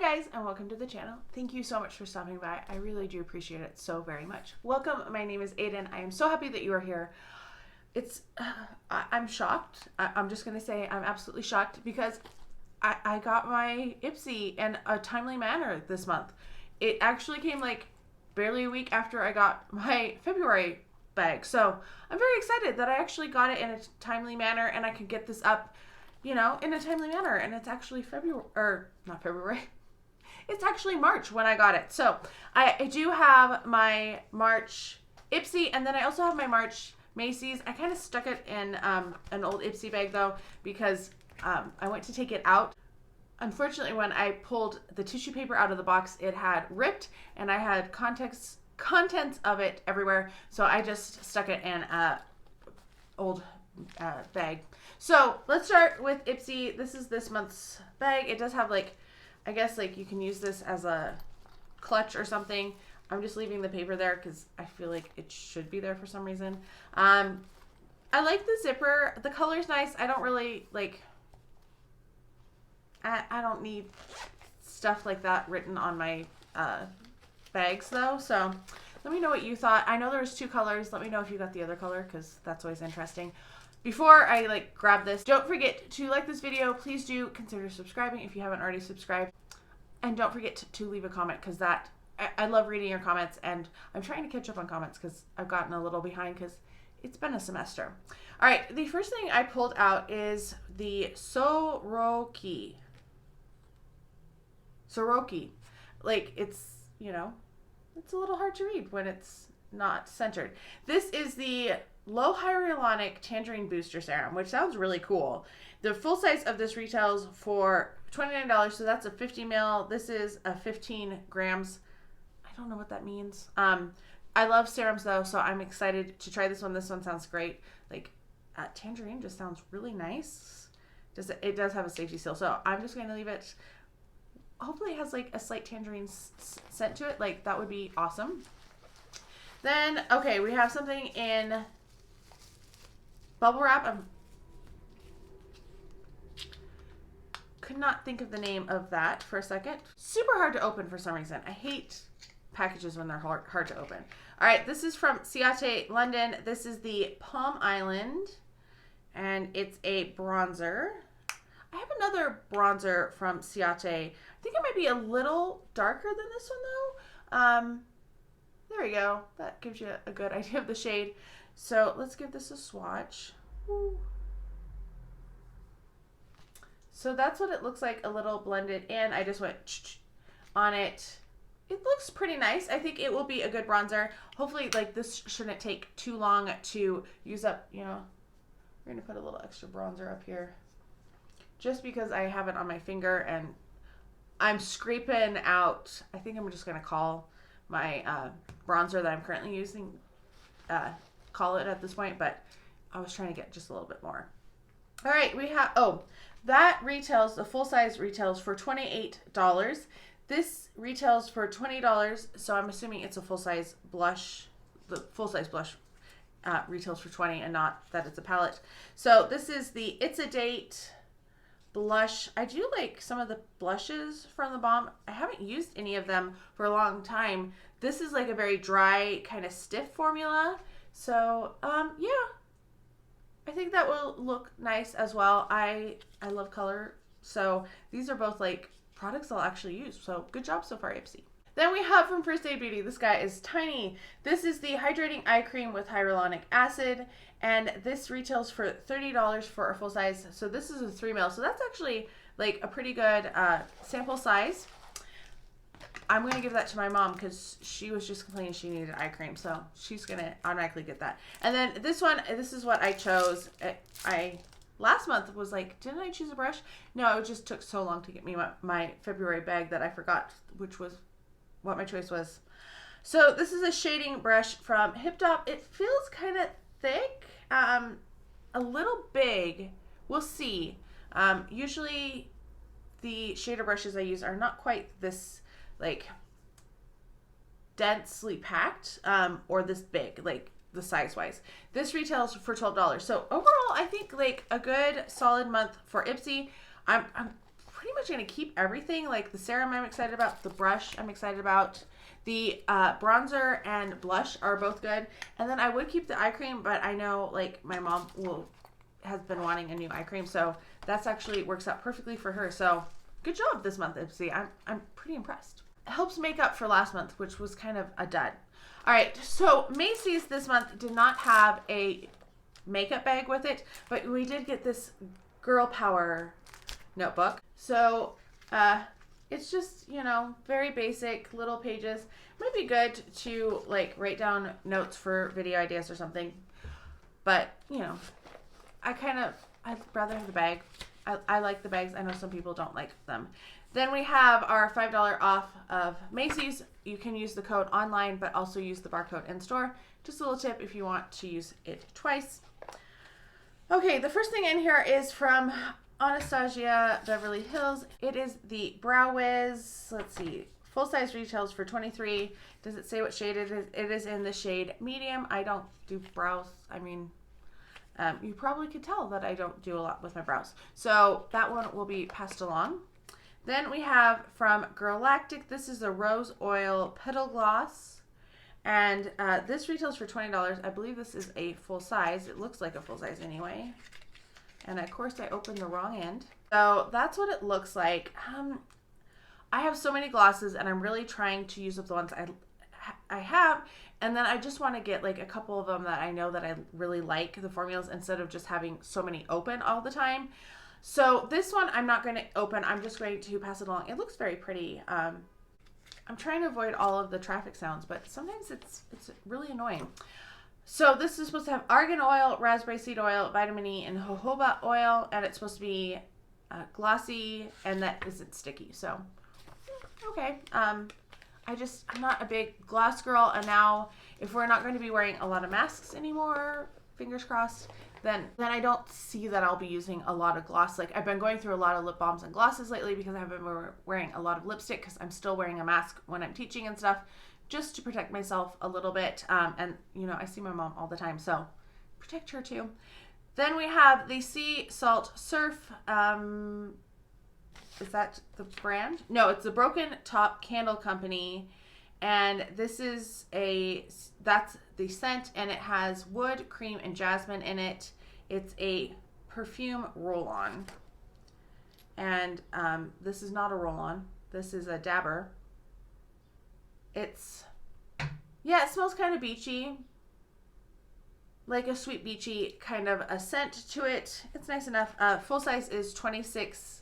guys, and welcome to the channel. Thank you so much for stopping by. I really do appreciate it so very much. Welcome, my name is Aiden. I am so happy that you are here. I'm shocked. I'm just gonna say I'm absolutely shocked because I got my Ipsy in a timely manner this month. It actually came like barely a week after I got my February bag. So I'm very excited that I actually got it in a timely manner and I could get this up, you know, in a timely manner. And it's actually not February. It's actually March when I got it. So I do have my March Ipsy, and then I also have my March Macy's. I kind of stuck it in an old Ipsy bag though, because I went to take it out. Unfortunately, when I pulled the tissue paper out of the box, it had ripped and I had contents of it everywhere. So I just stuck it in a old bag. So let's start with Ipsy. This is this month's bag. It does have like, I guess like you can use this as a clutch or something. I'm just leaving the paper there because I feel like it should be there for some reason. I like the zipper. The color's nice. I don't really like, I don't need stuff like that written on my bags though. So let me know what you thought. I know there was 2 colors. Let me know if you got the other color because that's always interesting. Before I like grab this, don't forget to like this video. Please do consider subscribing if you haven't already subscribed. And don't forget to leave a comment because I love reading your comments, and I'm trying to catch up on comments because I've gotten a little behind because it's been a semester. All right, the first thing I pulled out is the SOROCI. Like it's, you know, it's a little hard to read when it's not centered. This is the Low-Hyaluronic Tangerine Booster Serum, which sounds really cool. The full size of this retails for $29, so that's a 50 ml. This is a 15 grams. I don't know what that means. I love serums though, so I'm excited to try this one. This one sounds great. Like Tangerine just sounds really nice. It does have a safety seal, so I'm just going to leave it. Hopefully it has like a slight tangerine scent to it. Like that would be awesome. Then, okay, we have something in bubble wrap. Could not think of the name of that for a second. Super hard to open for some reason. I hate packages when they're hard to open. All right, this is from Ciate London. This is the Palm Island, and it's a bronzer. I have another bronzer from Ciate. I think it might be a little darker than this one though. There we go. That gives you a good idea of the shade. So let's give this a swatch. Ooh. So that's what it looks like, a little blended in. I just went on it. It looks pretty nice. I think it will be a good bronzer. Hopefully, like, this shouldn't take too long to use up, you know. We're going to put a little extra bronzer up here. Just because I have it on my finger and I'm scraping out, I think I'm just going to call my bronzer that I'm currently using, call it at this point, but I was trying to get just a little bit more. All right, we have, that retails, the full size retails for $28. This retails for $20, so I'm assuming it's a full size blush. The full size blush retails for $20 and not that it's a palette. So this is the It's a Date blush. I do like some of the blushes from the Balm. I haven't used any of them for a long time. This is like a very dry, kind of stiff formula. So, yeah. I think that will look nice as well. I love color. So these are both like products I'll actually use. So good job so far, Ipsy. Then we have from First Aid Beauty. This guy is tiny. This is the Hydrating Eye Cream with Hyrulenic acid. And this retails for $30 for a full size. So this is a 3 ml. So that's actually like a pretty good sample size. I'm going to give that to my mom because she was just complaining she needed eye cream. So she's going to automatically get that. And then this one, this is what I chose. Last month was like, didn't I choose a brush? No, it just took so long to get me my February bag that I forgot which was what my choice was. So this is a shading brush from HIPDOT. It feels kind of thick, a little big. We'll see. Usually the shader brushes I use are not quite this like densely packed or this big, like the size wise. This retails for $12. So overall, I think like a good solid month for Ipsy. I'm pretty much going to keep everything. Like the serum I'm excited about, the brush I'm excited about, the bronzer and blush are both good. And then I would keep the eye cream, but I know like my mom has been wanting a new eye cream, so that's actually works out perfectly for her. So good job this month, Ipsy. I'm pretty impressed. It helps make up for last month, which was kind of a dud. All right, so Macy's this month did not have a makeup bag with it, but we did get this Girl Power notebook. So it's just, you know, very basic little pages. Might be good to like write down notes for video ideas or something, but you know, I'd rather have the bag. I like the bags. I know some people don't like them. Then we have our $5 off of Macy's. You can use the code online, but also use the barcode in store. Just a little tip if you want to use it twice. Okay, the first thing in here is from Anastasia Beverly Hills. It is the Brow Wiz. Let's see. Full size retails for $23. Does it say what shade it is? It is in the shade medium. I don't do brows. I mean, you probably could tell that I don't do a lot with my brows. So that one will be passed along. Then we have from Girlactik. This is a Rose Oil Petal Gloss. And this retails for $20. I believe this is a full size. It looks like a full size anyway. And of course I opened the wrong end. So that's what it looks like. I have so many glosses and I'm really trying to use up the ones I have. And then I just want to get like a couple of them that I know that I really like the formulas instead of just having so many open all the time. So this one I'm not going to open. I'm just going to pass it along. It looks very pretty. I'm trying to avoid all of the traffic sounds, but sometimes it's really annoying. So this is supposed to have argan oil, raspberry seed oil, vitamin E, and jojoba oil, and it's supposed to be glossy, and that isn't sticky. So, okay. I'm not a big gloss girl, and now if we're not going to be wearing a lot of masks anymore, fingers crossed, then I don't see that I'll be using a lot of gloss. Like I've been going through a lot of lip balms and glosses lately because I've been wearing a lot of lipstick because I'm still wearing a mask when I'm teaching and stuff just to protect myself a little bit. And you know, I see my mom all the time, so protect her too. Then we have the Sea Salt Surf. Is that the brand? No, it's the Broken Top Candle Company. And this is that's the scent, and it has wood, cream, and jasmine in it. It's a perfume roll-on. And this is not a roll-on. This is a dabber. It smells kind of beachy. Like a sweet beachy kind of a scent to it. It's nice enough. Full size is $26.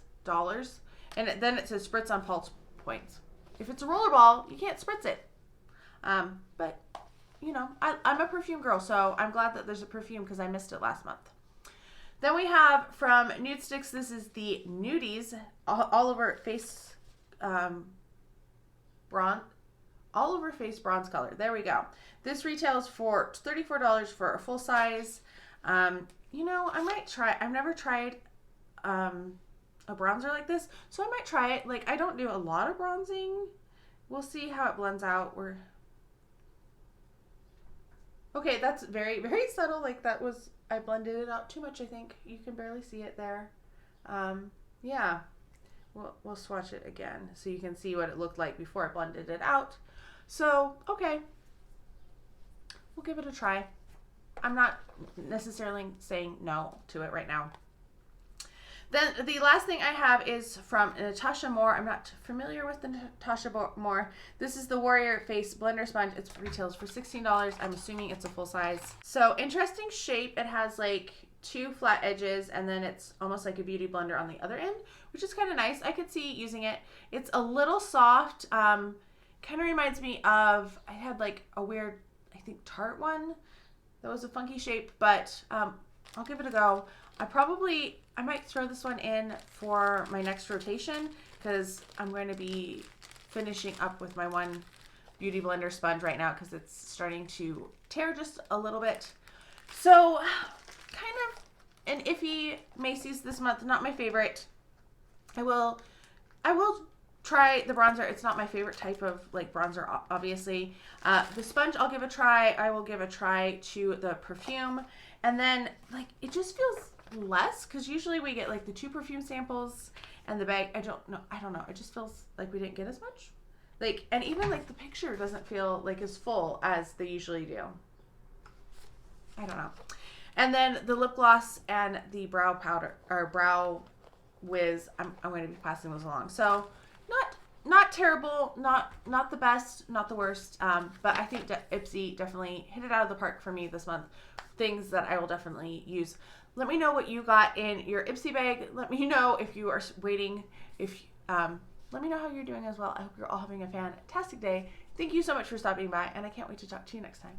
And then it says spritz on pulse points. If it's a rollerball, you can't spritz it. But, you know, I'm a perfume girl, so I'm glad that there's a perfume because I missed it last month. Then we have from Nudestix, this is the Nudies all over face bronze bronze color. There we go. This retails for $34 for a full size. You know, I might try. I've never tried a bronzer like this, so I might try it. Like, I don't do a lot of bronzing. We'll see how it blends out. Okay, that's very, very subtle. Like that was, I blended it out too much, I think. You can barely see it there. Yeah, we'll swatch it again so you can see what it looked like before I blended it out. So, okay, we'll give it a try. I'm not necessarily saying no to it right now. Then the last thing I have is from Natasha Moor. I'm not familiar with the Natasha Moor. This is the Warrior Face Blender Sponge. It retails for $16. I'm assuming it's a full size. So interesting shape. It has like two flat edges and then it's almost like a beauty blender on the other end, which is kind of nice. I could see using it. It's a little soft. Kind of reminds me of, I had like a weird, I think Tarte one that was a funky shape, but I'll give it a go. I might throw this one in for my next rotation because I'm going to be finishing up with my one beauty blender sponge right now because it's starting to tear just a little bit. So kind of an iffy Macy's this month, not my favorite. I will try the bronzer. It's not my favorite type of like bronzer, obviously. The sponge I'll give a try. I will give a try to the perfume. And then like it just feels less because usually we get like the 2 perfume samples And the bag, I don't know. It just feels like we didn't get as much. Like, and even like the picture doesn't feel like as full as they usually do. I don't know. And then the lip gloss and the brow powder, or brow wiz, I'm going to be passing those along. So not terrible, not the best, not the worst, but I think Ipsy definitely hit it out of the park for me this month. Things that I will definitely use. Let me know what you got in your Ipsy bag. Let me know if you are waiting. Let me know how you're doing as well. I hope you're all having a fantastic day. Thank you so much for stopping by, and I can't wait to talk to you next time.